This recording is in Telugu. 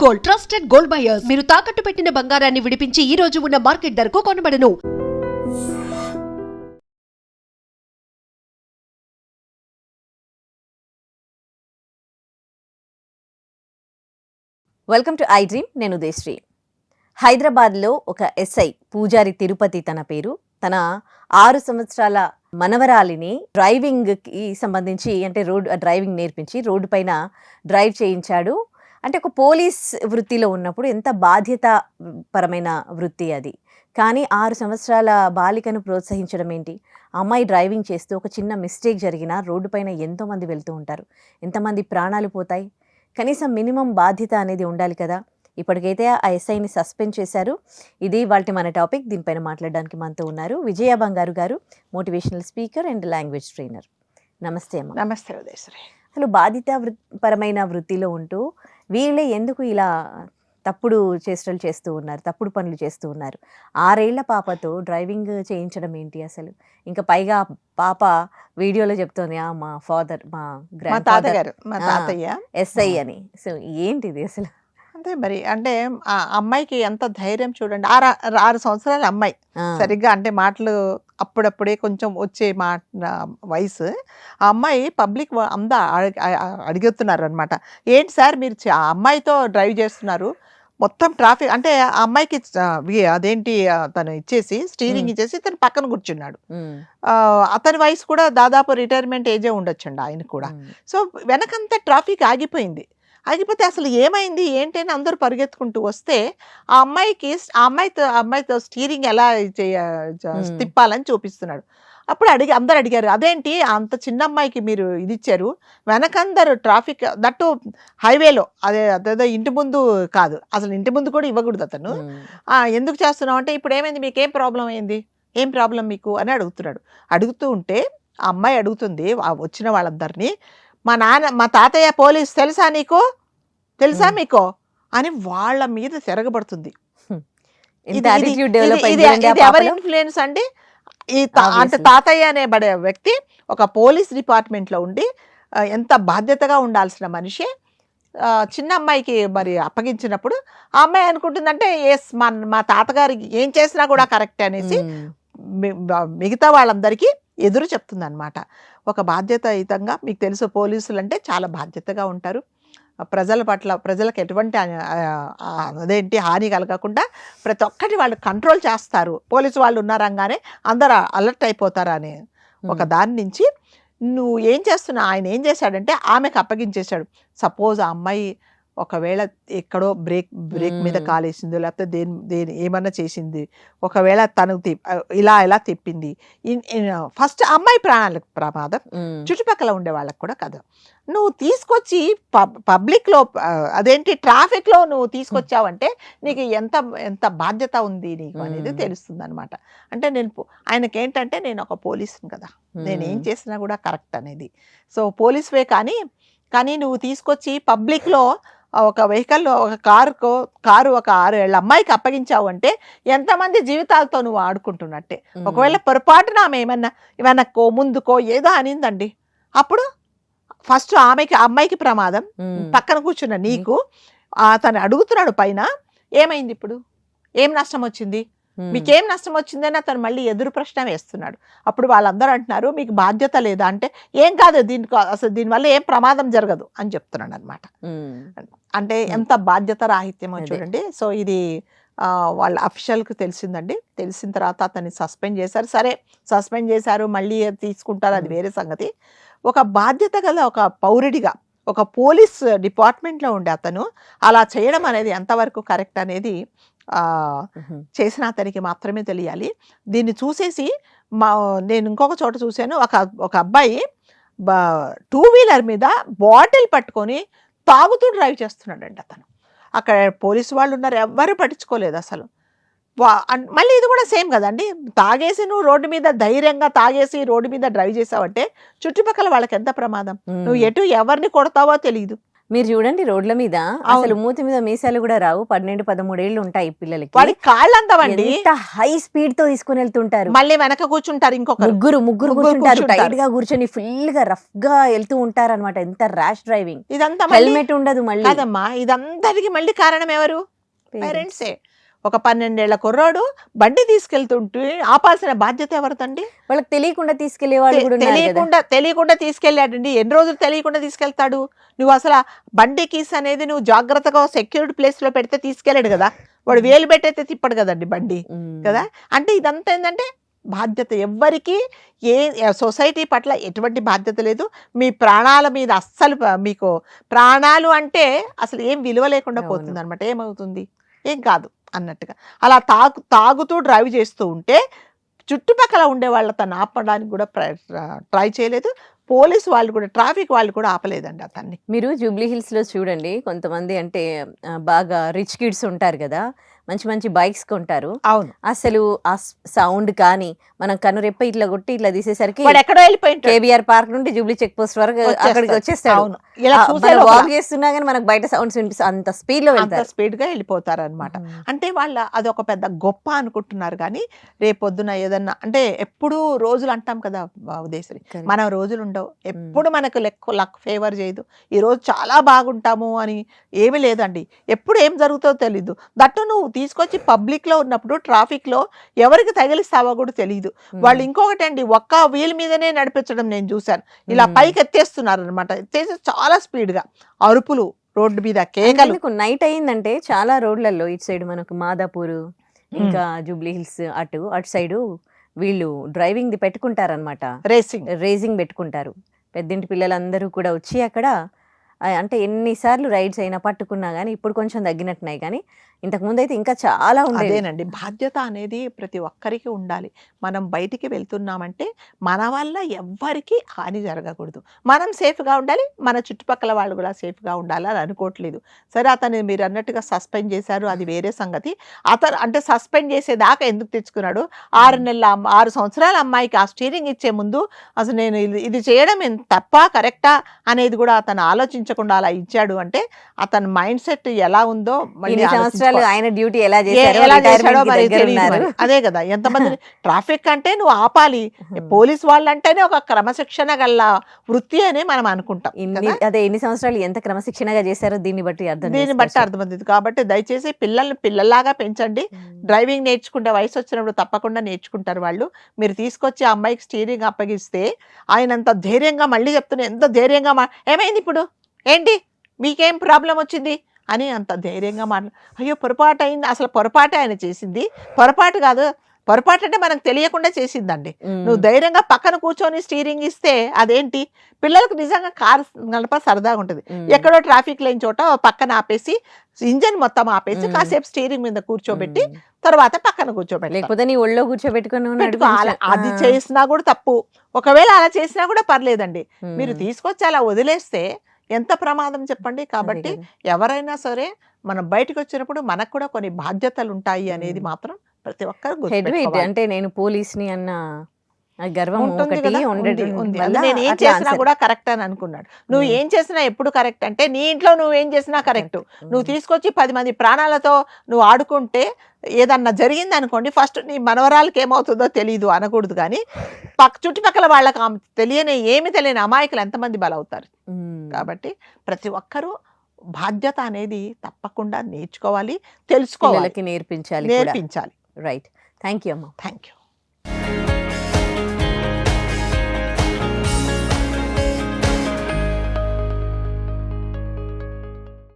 Gold, trusted gold buyers. మీరు తాకట్టు పెట్టిన బంగారాన్ని విడిపించి ఈ రోజు ఉన్న మార్కెట్ ధరకు కొనబడను. Welcome to I dream. నేను ఉదయశ్రీ. హైదరాబాద్లో ఒక ఎస్ఐ పూజారి తిరుపతి తన పేరు, తన 6 సంవత్సరాల మనవరాలిని డ్రైవింగ్కి సంబంధించి అంటే డ్రైవింగ్ నేర్పించి రోడ్డు పైన డ్రైవ్ చేయించాడు. అంటే ఒక పోలీస్ వృత్తిలో ఉన్నప్పుడు ఎంత బాధ్యతాపరమైన వృత్తి అది. కానీ 6 సంవత్సరాల బాలికను ప్రోత్సహించడం ఏంటి? అమ్మాయి డ్రైవింగ్ చేస్తూ ఒక చిన్న మిస్టేక్ జరిగినా రోడ్డు పైన ఎంతోమంది వెళ్తూ ఉంటారు, ఎంతమంది ప్రాణాలు పోతాయి. కనీసం మినిమం బాధ్యత అనేది ఉండాలి కదా. ఇప్పటికైతే ఆ ఎస్ఐని సస్పెండ్ చేశారు. ఇది వాళ్ళ మన టాపిక్. దీనిపైన మాట్లాడడానికి మనతో ఉన్నారు విజయ బంగారు గారు, motivational speaker and language trainer. నమస్తే అమ్మ. నమస్తే ఉదయశ్రీ. అసలు బాధ్యతాపరమైన వృత్తిలో ఉంటూ వీళ్ళే ఎందుకు ఇలా తప్పుడు చేష్టలు చేస్తూ ఉన్నారు, తప్పుడు పనులు చేస్తూ ఉన్నారు? 6 ఏళ్ల పాపతో డ్రైవింగ్ చేయించడం ఏంటి అసలు? ఇంకా పైగా పాప వీడియోలో చెప్తోంది మా ఫాదర్, మా తాతయ్య ఎస్ఐ అని. సో ఏంటిది అసలు? అంతే మరి. అంటే ఆ అమ్మాయికి ఎంత ధైర్యం చూడండి. 6 సంవత్సరాల అమ్మాయి, సరిగ్గా అంటే మాటలు అప్పుడప్పుడే కొంచెం వచ్చే వయసు. ఆ అమ్మాయి పబ్లిక్ అంతా అడుగుతున్నారు అనమాట, ఏంటి సార్ మీరు ఆ అమ్మాయితో డ్రైవ్ చేస్తున్నారు, మొత్తం ట్రాఫిక్ అంటే ఆ అమ్మాయికి అదేంటి తను ఇచ్చేసి స్టీరింగ్ ఇచ్చేసి తను పక్కన కూర్చున్నాడు. అతని వయసు కూడా దాదాపు రిటైర్మెంట్ ఏజే ఉండొచ్చండి ఆయన కూడా. సో వెనకంతా ట్రాఫిక్ ఆగిపోయింది. ఆగిపోతే అసలు ఏమైంది ఏంటి అని అందరూ పరిగెత్తుకుంటూ వస్తే ఆ అమ్మాయితో స్టీరింగ్ ఎలా తిప్పాలని చూపిస్తున్నాడు. అప్పుడు అందరు అడిగారు, అదేంటి అంత చిన్న అమ్మాయికి మీరు ఇది ఇచ్చారు, వెనకందరు ట్రాఫిక్ దట్టు హైవేలో, అదేదో ఇంటి ముందు కాదు, అసలు ఇంటి ముందు కూడా ఇవ్వకూడదు అతను. ఎందుకు చేస్తున్నావు అంటే, ఇప్పుడు ఏమైంది, మీకు ఏం ప్రాబ్లం అయింది, ఏం ప్రాబ్లం మీకు అని అడుగుతున్నాడు. అడుగుతూ ఉంటే ఆ అమ్మాయి అడుగుతుంది వచ్చిన వాళ్ళందరినీ, మా తాతయ్య పోలీస్ తెలుసా నీకు, తెలుసా మీకు అని వాళ్ళ మీద తిరగబడుతుంది. ఎవరి ఇన్ఫ్లుయెన్స్ అండి? అంటే తాతయ్య అనే వ్యక్తి ఒక పోలీస్ డిపార్ట్మెంట్లో ఉండి ఎంత బాధ్యతగా ఉండాల్సిన మనిషి చిన్న అమ్మాయికి మరి అప్పగించినప్పుడు ఆ అమ్మాయి అనుకుంటుందంటే ఎస్ మా తాతగారికి ఏం చేసినా కూడా కరెక్ట్ అనేసి మిగతా వాళ్ళందరికీ ఎదురు చెప్తుంది అనమాట. ఒక బాధ్యతాయుతంగా, మీకు తెలుసు పోలీసులు అంటే చాలా బాధ్యతగా ఉంటారు. ప్రజల పట్ల ప్రజలకు ఎటువంటి అదేంటి హాని కలగకుండా ప్రతి ఒక్కటి వాళ్ళు కంట్రోల్ చేస్తారు. పోలీసు వాళ్ళు ఉన్నారంగానే అందరూ అలర్ట్ అయిపోతారా అనే ఒక దాని నుంచి నువ్వు ఏం చేస్తున్నా, ఆయన ఏం చేశాడంటే ఆమెకు అప్పగించేశాడు. సపోజ్ ఆ అమ్మాయి ఒకవేళ ఎక్కడో బ్రేక్ మీద కాలేసిందో లేకపోతే దేని ఏమన్నా చేసింది, ఒకవేళ తను ఇలా తిప్పింది, ఫస్ట్ అమ్మాయి ప్రాణాలకు ప్రమాదం, చుట్టుపక్కల ఉండే వాళ్ళకు కూడా కదా. నువ్వు తీసుకొచ్చి పబ్లిక్లో అదేంటి ట్రాఫిక్లో నువ్వు తీసుకొచ్చావంటే నీకు ఎంత బాధ్యత ఉంది నీకు అనేది తెలుస్తుంది అనమాట. అంటే ఆయనకి ఏంటంటే నేను ఒక పోలీసుని కదా, నేను ఏం చేసినా కూడా కరెక్ట్ అనేది. సో పోలీసువే కానీ నువ్వు తీసుకొచ్చి పబ్లిక్లో ఒక వెహికల్లో ఒక కారు ఒక 6 ఏళ్ల అమ్మాయికి అప్పగించావు అంటే ఎంతమంది జీవితాలతో నువ్వు ఆడుకుంటున్నట్టే. ఒకవేళ పొరపాటున ఆమె ఏమన్నా వెనక్కో ముందుకో ఏదో అనిందండి, అప్పుడు ఫస్ట్ అమ్మాయికి ప్రమాదం, పక్కన కూర్చున్న నీకు అతను అడుగుతున్నాడు పైన ఏమైంది, ఇప్పుడు ఏం నష్టం వచ్చింది, మీకేం నష్టం వచ్చిందని అతను మళ్ళీ ఎదురు ప్రశ్న వేస్తున్నాడు. అప్పుడు వాళ్ళందరూ అంటున్నారు మీకు బాధ్యత లేదా అంటే, ఏం కాదు అసలు దీనివల్ల ఏం ప్రమాదం జరగదు అని చెప్తున్నాడు అనమాట. అంటే ఎంత బాధ్యత రాహిత్యమో చూడండి. సో ఇది వాళ్ళ అఫీషియల్కి తెలిసిందండి. తెలిసిన తర్వాత అతన్ని సస్పెండ్ చేశారు. సరే సస్పెండ్ చేశారు, మళ్ళీ తీసుకుంటారు, అది వేరే సంగతి. ఒక బాధ్యత గల ఒక పౌరుడిగా ఒక పోలీస్ డిపార్ట్మెంట్లో ఉండే అతను అలా చేయడం అనేది ఎంతవరకు కరెక్ట్ అనేది చేసిన అతనికి మాత్రమే తెలియాలి. దీన్ని చూసేసి నేను ఇంకొక చోట చూశాను, ఒక అబ్బాయి 2 వీలర్ మీద బాటిల్ పట్టుకొని తాగుతూ డ్రైవ్ చేస్తున్నాడండి అతను. అక్కడ పోలీసు వాళ్ళు ఉన్నారు, ఎవ్వరూ పట్టించుకోలేదు అసలు. మళ్ళీ ఇది కూడా సేమ్ కదండి, తాగేసి నువ్వు రోడ్డు మీద ధైర్యంగా తాగేసి రోడ్డు మీద డ్రైవ్ చేసావంటే చుట్టుపక్కల వాళ్ళకి ఎంత ప్రమాదం, నువ్వు ఎటు ఎవరిని కొడతావో తెలియదు. మీరు చూడండి రోడ్ల మీద అసలు మూతి మీద మీసాలు కూడా రావు, 12-13 ఏళ్ళు ఉంటాయి పిల్లలకి, వాడి కాళ్ళంతవండి ఎంత హై స్పీడ్ తో తీసుకుని వెళ్తుంటారు. మళ్ళీ వెనక కూర్చుంటారు ఇంకొక ముగ్గురు కూర్చుంటారు, టైట్ గా కూర్చొని ఫుల్ గా రఫ్ గా వెళ్తూ ఉంటారు అనమాట. ఎంత ర్యాష్ డ్రైవింగ్, ఇదంతా హెల్మెట్ ఉండదు మళ్ళీ. కాదమ్మా, ఇదందరికి మళ్ళీ కారణం ఎవరు? పేరెంట్సే. ఒక 12 ఏళ్ల కుర్రాడు బండి తీసుకెళ్తుంటే ఆపాల్సిన బాధ్యత ఎవరిదండి? వాళ్ళకి తెలియకుండా తీసుకెళ్లే వాళ్ళు కూడా ఉన్నారు కదా. తెలియకుండా తీసుకెళ్ళాడండి. ఎన్ని రోజులు తెలియకుండా తీసుకెళ్తాడు? నువ్వు అసలు బండి కీస్ అనేది నువ్వు జాగ్రత్తగా సెక్యూర్డ్ ప్లేస్ లో పెడితే తీసుకెళ్ళాడు కదా, వాడు వేలు పెట్టయితే తిప్పడు కదండి బండి కదా. అంటే ఇదంతా ఏంటంటే బాధ్యత ఎవ్వరికి, ఏ సొసైటీ పట్ల ఎటువంటి బాధ్యత లేదు. మీ ప్రాణాల మీద అస్సలు, మీకు ప్రాణాలు అంటే అసలు ఏం విలువ లేకుండా పోతుంది అనమాట. ఏమవుతుంది? ఏం కాదు అన్నట్టుగా అలా తాగుతూ డ్రైవ్ చేస్తూ ఉంటే చుట్టుపక్కల ఉండే వాళ్ళ తను ఆపడానికి కూడా ట్రై చేయలేదు. పోలీసు వాళ్ళు కూడా, ట్రాఫిక్ వాళ్ళు కూడా ఆపలేదండి అతన్ని. మీరు జూబ్లీ హిల్స్ లో చూడండి, కొంతమంది అంటే బాగా రిచ్ కిడ్స్ ఉంటారు కదా, మంచి మంచి బైక్స్ కొంటారు. అవును, అసలు ఆ సౌండ్ కానీ మనం కనురెప్ప ఇట్లా కొట్టి ఇట్లా తీసేసరికి వాడు ఎక్కడో వెళ్ళిపోయింది. కేబీఆర్ పార్క్ నుండి జూబ్లీ చెక్ పోస్ట్ వరకు అక్కడికి వచ్చేస్తాడు. వాక్ చేస్తున్నా కానీ మనకు బయట సౌండ్స్ వినిపిస్తుంది, అంత స్పీడ్ లో వెళ్తారు, స్పీడ్ గా వెళ్ళిపోతారు అనమాట. అంటే వాళ్ళ అది ఒక పెద్ద గొప్ప అనుకుంటున్నారు. కానీ రేపొద్దున ఏదన్నా అంటే ఎప్పుడు రోజులు అంటాం కదా ఉదయశ్రీ, మన రోజులు ఉండవు. ఎప్పుడు మనకు లక్ ఫేవర్ చేయదు. ఈ రోజు చాలా బాగుంటాము అని ఏమీ లేదండి. ఎప్పుడు ఏం జరుగుతుందో తెలీదు. దట్టు నువ్వు తీసుకొచ్చి పబ్లిక్ లో ఉన్నప్పుడు ట్రాఫిక్ లో ఎవరికి తగిలిస్తావో కూడా తెలియదు. వాళ్ళు ఇంకొకటి అండి, ఒక్క వీల్ మీదనే నడిపించడం నేను చూశాను. ఇలా పైకి ఎత్తేస్తున్నారు అనమాట. ఎత్తేసి చాలా స్పీడ్ గా అరుపులు, రోడ్డు మీద కేకలు. నైట్ అయిందంటే చాలా రోడ్లలో ఇటు సైడ్ మనకు మాదాపూర్ ఇంకా జూబ్లీ హిల్స్ అటు సైడ్ వీళ్ళు డ్రైవింగ్ ది పెట్టుకుంటారనమాట, రేసింగ్ పెట్టుకుంటారు. పెద్దింటి పిల్లలందరూ కూడా వచ్చి అక్కడ అంటే ఎన్నిసార్లు రైడ్స్ అయినా పట్టుకున్నా కానీ ఇప్పుడు కొంచెం తగ్గినట్టున్నాయి. కానీ ఇంతకుముందు అయితే ఇంకా చాలా ఉండేదేనండి. బాధ్యత అనేది ప్రతి ఒక్కరికి ఉండాలి. మనం బయటికి వెళ్తున్నామంటే మన వల్ల ఎవ్వరికి హాని జరగకూడదు. మనం సేఫ్గా ఉండాలి, మన చుట్టుపక్కల వాళ్ళు కూడా సేఫ్గా ఉండాలి అని అనుకోవట్లేదు. సరే, అతను మీరు అన్నట్టుగా సస్పెండ్ చేశారు, అది వేరే సంగతి. అతను అంటే సస్పెండ్ చేసేదాకా ఎందుకు తెచ్చుకున్నాడు? 6 సంవత్సరాల అమ్మాయికి ఆ స్టీరింగ్ ఇచ్చే ముందు అసలు నేను ఇది చేయడం తప్ప కరెక్టా అనేది కూడా అతను ఆలోచించకుండా అలా ఇచ్చాడు. అంటే అతని మైండ్ సెట్ ఎలా ఉందో, ఆయన డ్యూటీ ఎలా చేశాడో మరి తెలియదు. అదే కదా, ఎంతమంది ట్రాఫిక్ అంటే నువ్వు ఆపాలి. పోలీస్ వాళ్ళు అంటేనే ఒక క్రమశిక్షణ గల వృత్తి అని మనం అనుకుంటాం. అదే ఎన్ని సంవత్సరాలు ఎంత క్రమశిక్షణగా చేశారో దీన్ని బట్టి అర్థమవుతుంది. కాబట్టి దయచేసి పిల్లల్ని పిల్లల్లాగా పెంచండి. డ్రైవింగ్ నేర్చుకుంటే వయసు వచ్చినప్పుడు తప్పకుండా నేర్చుకుంటారు వాళ్ళు. మీరు తీసుకొచ్చి ఆ అమ్మాయికి స్టీరింగ్ అప్పగిస్తే ఆయన అంత ధైర్యంగా, మళ్ళీ చెప్తున్నా, ఎంత ధైర్యంగా ఏమైంది ఇప్పుడు, ఏంటి మీకేం ప్రాబ్లం వచ్చింది అని అంత ధైర్యంగా అయ్యో పొరపాటు అయింది. అసలు పొరపాటే ఆయన చేసింది, పొరపాటు కాదు. పొరపాటు అంటే మనకు తెలియకుండా చేసిందండి. నువ్వు ధైర్యంగా పక్కన కూర్చొని స్టీరింగ్ ఇస్తే అదేంటి, పిల్లలకు నిజంగా కారు నడప సరదాగా ఉంటుంది. ఎక్కడో ట్రాఫిక్ లేని చోట పక్కన ఆపేసి ఇంజన్ మొత్తం ఆపేసి కాసేపు స్టీరింగ్ మీద కూర్చోబెట్టి తర్వాత పక్కన కూర్చోబెట్టి, లేకపోతే నీ ఒళ్ళో కూర్చోబెట్టుకుని అది చేసినా కూడా తప్పు. ఒకవేళ అలా చేసినా కూడా పర్లేదండి. మీరు తీసుకొచ్చి అలా వదిలేస్తే ఎంత ప్రమాదం చెప్పండి. కాబట్టి ఎవరైనా సరే మనం బయటకు వచ్చినప్పుడు మనకు కూడా కొన్ని బాధ్యతలు ఉంటాయి అనేది మాత్రం ప్రతి ఒక్కరు అంటే నేను పోలీస్ని అన్న గర్వం ఉంటుంది. నేను ఏం చేసినా కూడా కరెక్ట్ అని అనుకున్నాడు. నువ్వు ఏం చేసినా ఎప్పుడు కరెక్ట్ అంటే నీ ఇంట్లో నువ్వేం చేసినా కరెక్ట్. నువ్వు తీసుకొచ్చి 10 మంది ప్రాణాలతో నువ్వు ఆడుకుంటే ఏదన్నా జరిగింది అనుకోండి, ఫస్ట్ నీ మనవరాలకి ఏమవుతుందో తెలియదు అనకూడదు. కానీ చుట్టుపక్కల వాళ్ళకి ఏమి తెలియని అమాయకులు ఎంతమంది బలవుతారు. కాబట్టి ప్రతి ఒక్కరూ బాధ్యత అనేది తప్పకుండా నేర్చుకోవాలి, తెలుసుకోవాలి, నేర్పించాలి. రైట్. థ్యాంక్ యూ అమ్మా. Thank you.